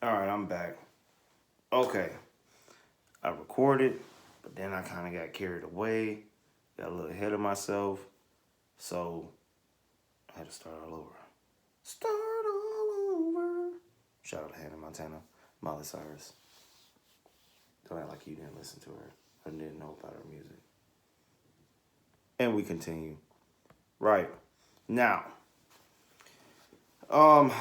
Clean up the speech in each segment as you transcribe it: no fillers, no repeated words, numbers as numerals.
All right, I'm back. Okay, I recorded, but then I kind of got carried away, got a little ahead of myself, so I had to start all over. Start all over. Shout out to Hannah Montana, Miley Cyrus. Don't act like you didn't listen to her or didn't know about her music. And we continue. Right now, um,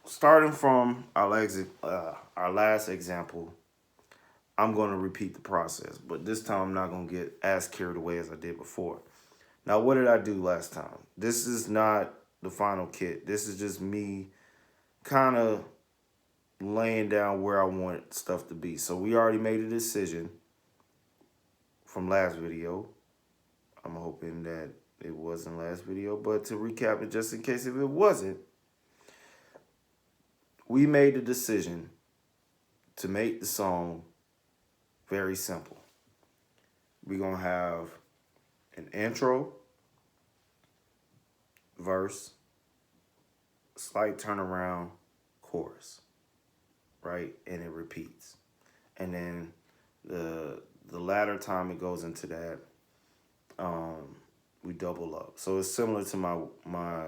starting from our last example, I'm going to repeat the process, but this time I'm not going to get as carried away as I did before. Now, what did I do last time? This is not the final kit. This is just me kind of laying down where I want stuff to be. So we already made a decision from last video. I'm hoping that it wasn't last video, but to recap it just in case if it wasn't, we made the decision to make the song very simple. We're going to have an intro, verse, slight turnaround, chorus, right? And it repeats. And then the latter time it goes into that, we double up. So it's similar to my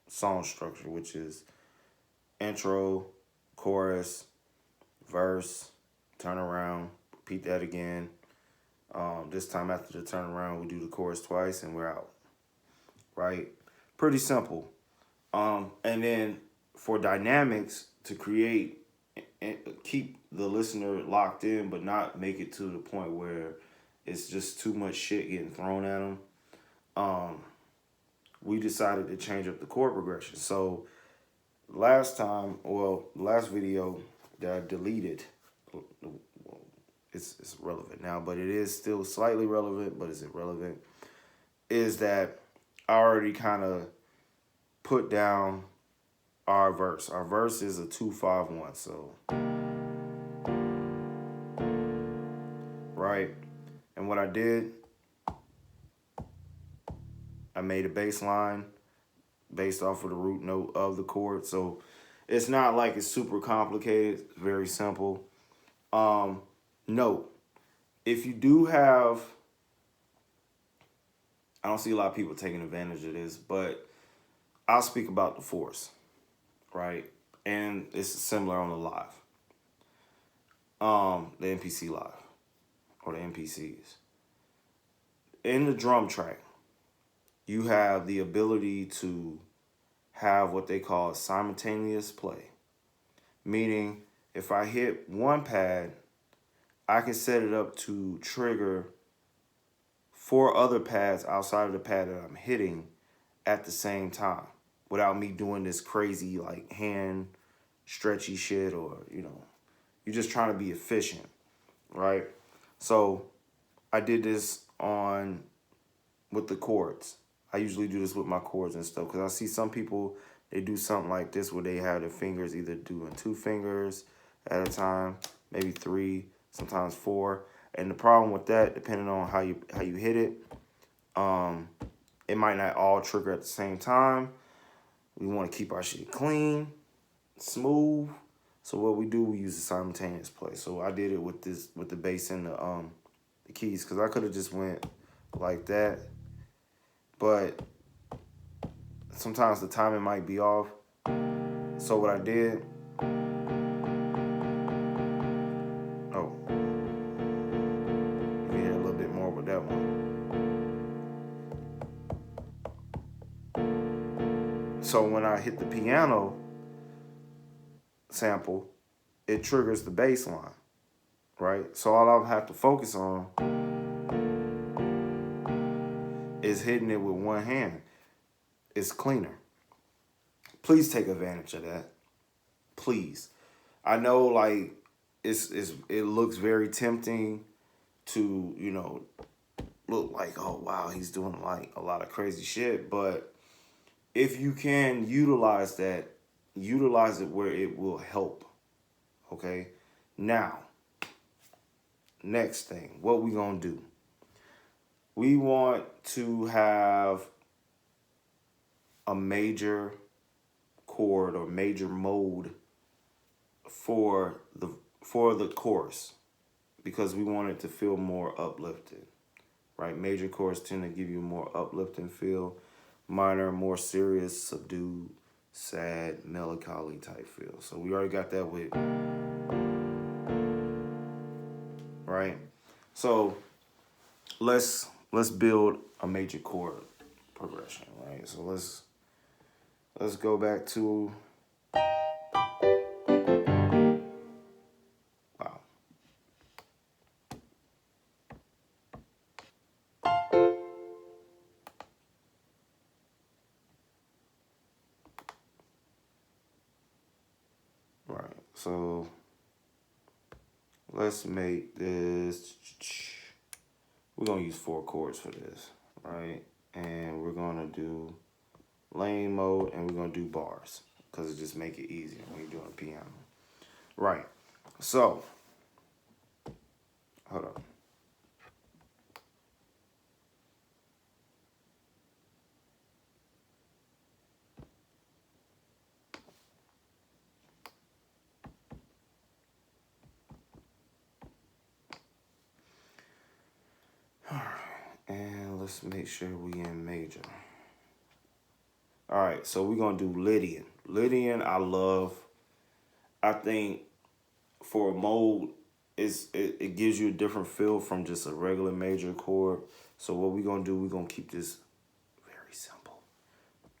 song structure, which is intro, chorus, verse, turnaround, repeat that again. This time after the turnaround, we do the chorus twice and we're out, right? Pretty simple. And then for dynamics to create and keep the listener locked in, but not make it to the point where it's just too much shit getting thrown at them. We decided to change up the chord progression. So last video that I deleted, it's relevant now, but it is still slightly relevant. But is it relevant? Is that I already kind of put down our verse. Our verse is a 2-5-1. So right, and what I did, I made a bass line based off of the root note of the chord. So it's not like it's super complicated. It's very simple. Note, if you do have, I don't see a lot of people taking advantage of this, but I'll speak about the force, right? And it's similar on the live, the MPC live or the MPCs. In the drum track, you have the ability to have what they call simultaneous play, meaning if I hit one pad, I can set it up to trigger 4 other pads outside of the pad that I'm hitting at the same time without me doing this crazy like hand stretchy shit, or you're just trying to be efficient, right? So I did this on with the chords. I usually do this with my chords and stuff because I see some people, they do something like this where they have their fingers either doing 2 fingers at a time, maybe 3, sometimes 4. And the problem with that, depending on how you hit it, it might not all trigger at the same time. We want to keep our shit clean, smooth. So what we do, we use a simultaneous play. So I did it with the bass and the keys, because I could have just went like that, but sometimes the timing might be off. So what I did, oh, you can hear a little bit more with that one. So when I hit the piano sample, it triggers the bass line, right? So all I'll have to focus on is hitting it with one hand. It's cleaner. Please take advantage of that. Please. I know like it looks very tempting to, look like, oh wow, he's doing like a lot of crazy shit, but if you can utilize that, utilize it where it will help. Okay? Now, next thing, what we gonna do? We want to have a major chord or major mode for the chorus because we want it to feel more uplifted, right? Major chords tend to give you a more uplifting feel. Minor, more serious, subdued, sad, melancholy type feel. So we already got that with, right? So let's build a major chord progression, right? So let's go back to wow. Right. So let's make this. We're gonna use 4 chords for this, right? And we're gonna do lane mode and we're gonna do bars because it just make it easier when you're doing a piano. Right. So hold on. All right. And let's make sure we in major. All right, so we're gonna do Lydian. Lydian, I love. I think for a mode, it gives you a different feel from just a regular major chord. So what we're gonna do, we're gonna keep this very simple,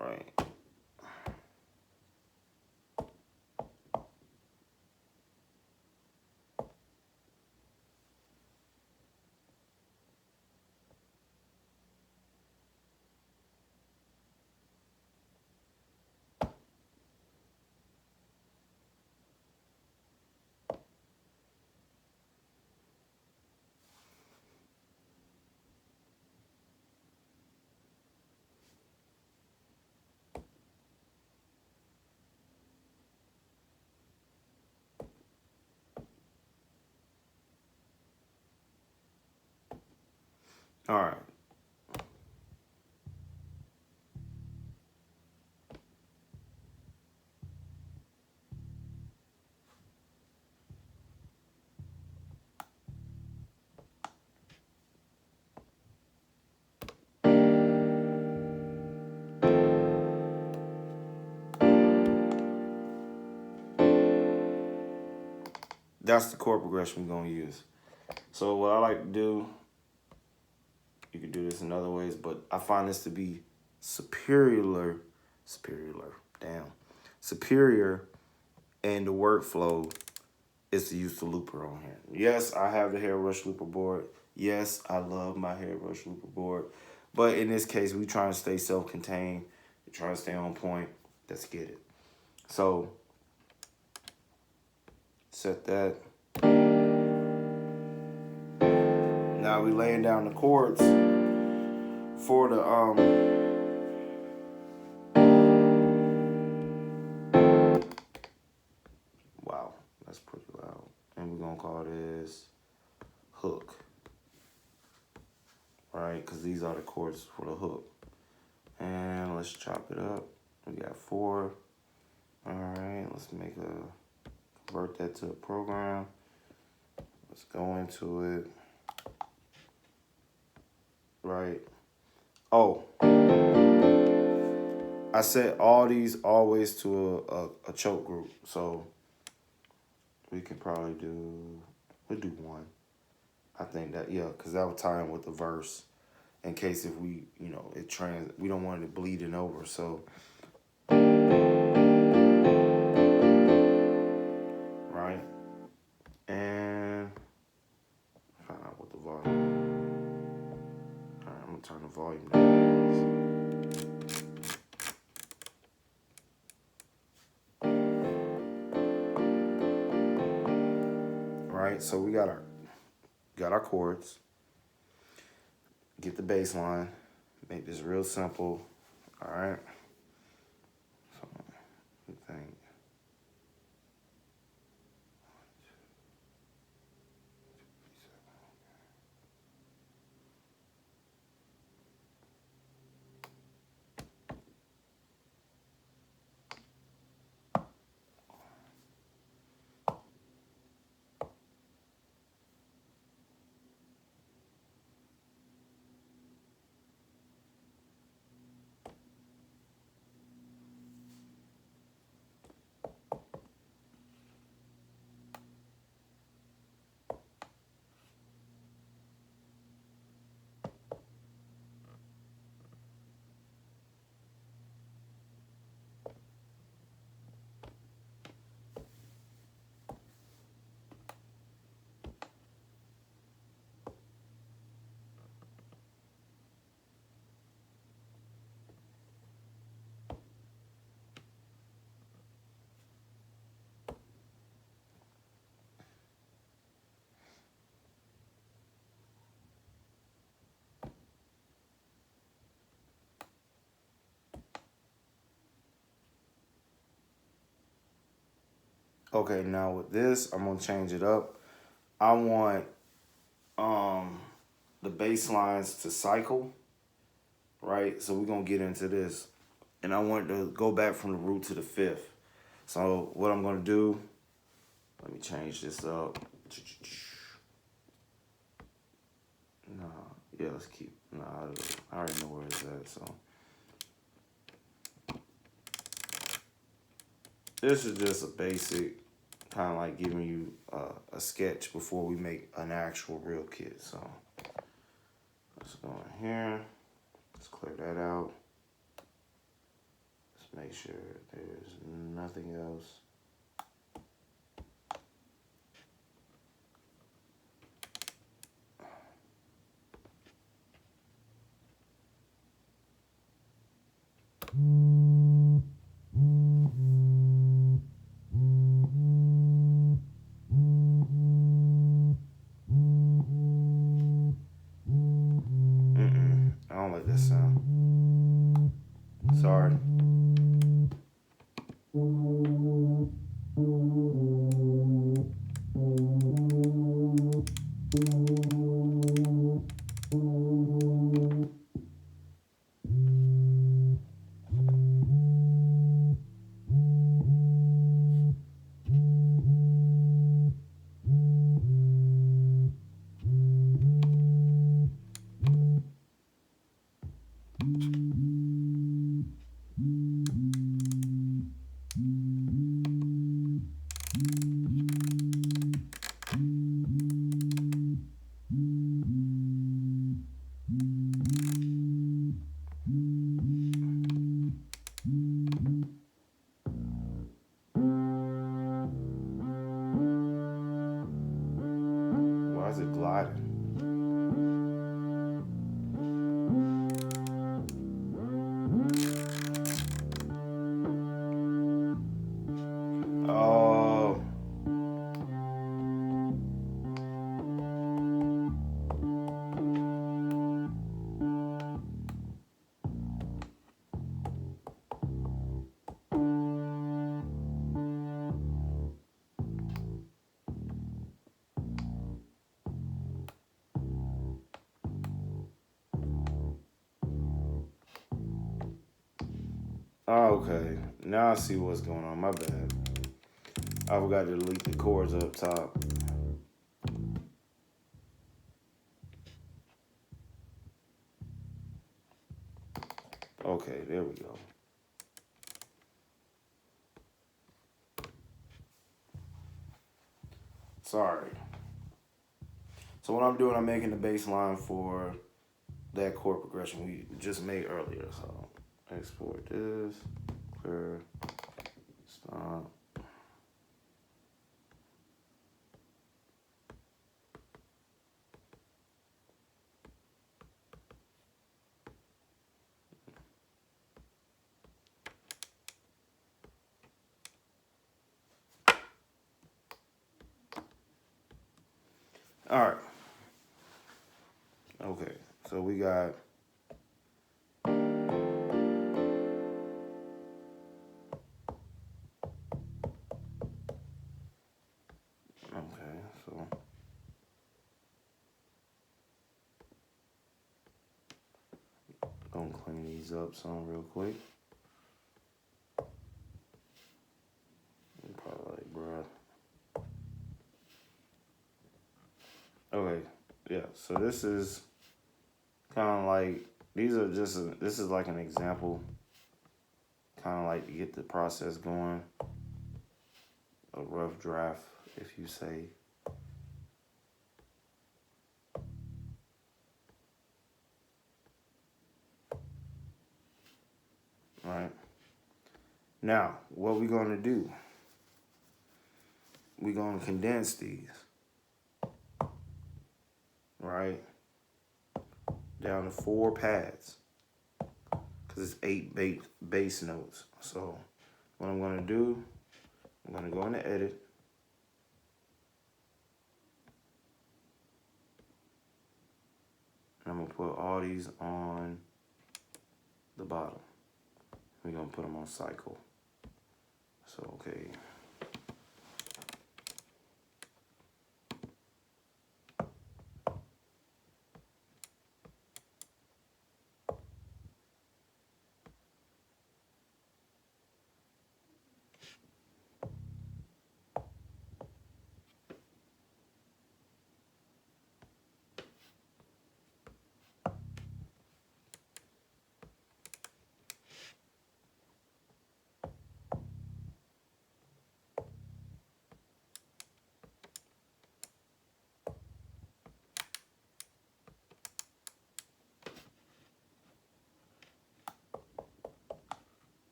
right? All right. That's the chord progression we're gonna use. So what I like to do, you can do this in other ways, but I find this to be superior, superior in the workflow is to use the looper on here. Yes, I have the Hairbrush looper board. Yes, I love my Hairbrush looper board. But in this case, we trying to stay self-contained. We're trying to stay on point. Let's get it. So, set that. Now we laying down the chords for the wow, that's pretty loud. And we're gonna call this hook. Right? Because these are the chords for the hook. And let's chop it up. We got 4. All right, let's convert that to a program. Let's go into it. Right. Oh, I set all these always to a choke group. So we can probably we'll do 1. I think that, yeah, because that would tie in with the verse in case if we, we don't want it bleeding over. So, right. And find out what the volume. All right, I'm going to turn the volume down. Right, so we got our chords. Get the bass line. Make this real simple. All right. So, we think. Okay, now with this, I'm gonna change it up. I want um the bass lines to cycle, right? So we're gonna get into this. And I want to go back from the root to the fifth. So what I'm gonna do, let me change this up. Nah, yeah, let's keep, nah, I already know where it's at, so. This is just a basic, kind of like giving you a sketch before we make an actual real kit. So let's go in here. Let's clear that out. Let's make sure there's nothing else. I don't like this sound. Sorry. Why is it gliding? Oh. Okay. Now I see what's going on. My bad. I forgot to delete the chords up top. Okay, there we go. Sorry. So what I'm doing, I'm making the bass line for that chord progression we just made earlier. So export this, clear, stop. All right. Okay. So we got. Okay. So. Gonna clean these up some real quick. You're probably like, bruh. Okay. Yeah. So this is kind of like, these are just, this is like an example. Kind of like to get the process going. A rough draft, if you say. Right. Now, what we're going to do, we're going to condense these, right, down to 4 pads, because it's 8 bass notes. So what I'm going to do, I'm going to go into edit. And I'm going to put all these on the bottom. We're going to put them on cycle. So, okay.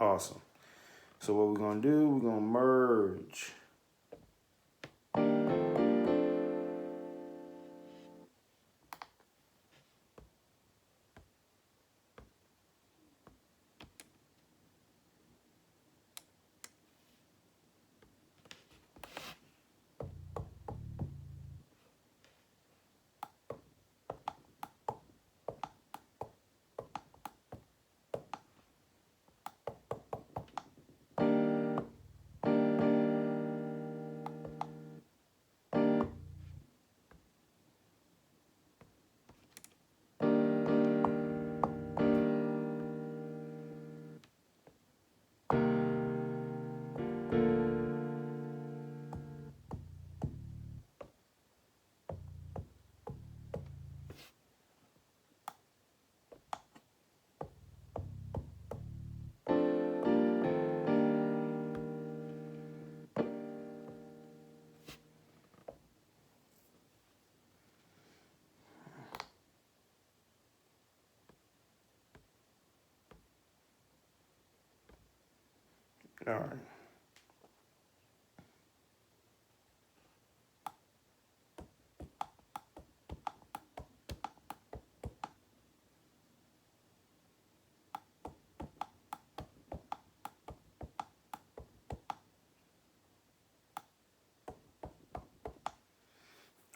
Awesome. So what we're gonna do, we're gonna merge. All right.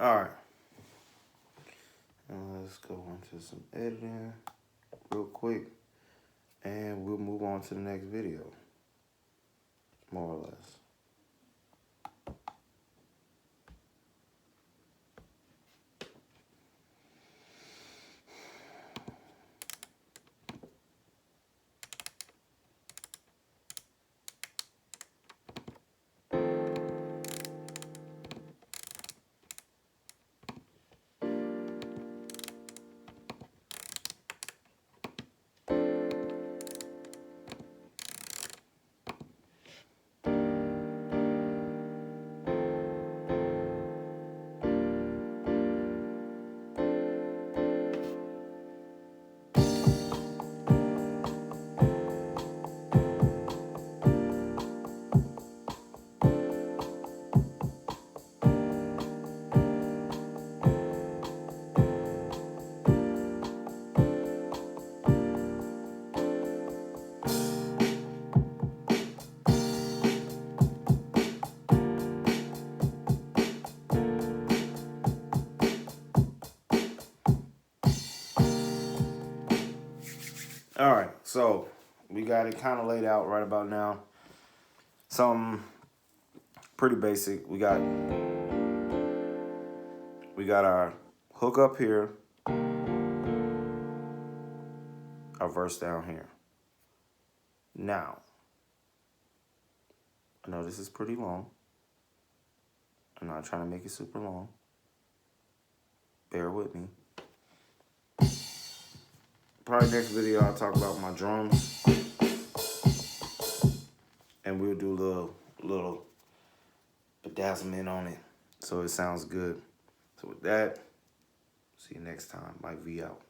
All right. And let's go into some editing real quick, and we'll move on to the next video, more or less. All right, so we got it kind of laid out right about now. Some pretty basic. We got our hook up here, our verse down here. Now, I know this is pretty long. I'm not trying to make it super long. Bear with me. Probably next video I'll talk about my drums, and we'll do a little bedazzlement on it so it sounds good. So with that, see you next time. Mike V out.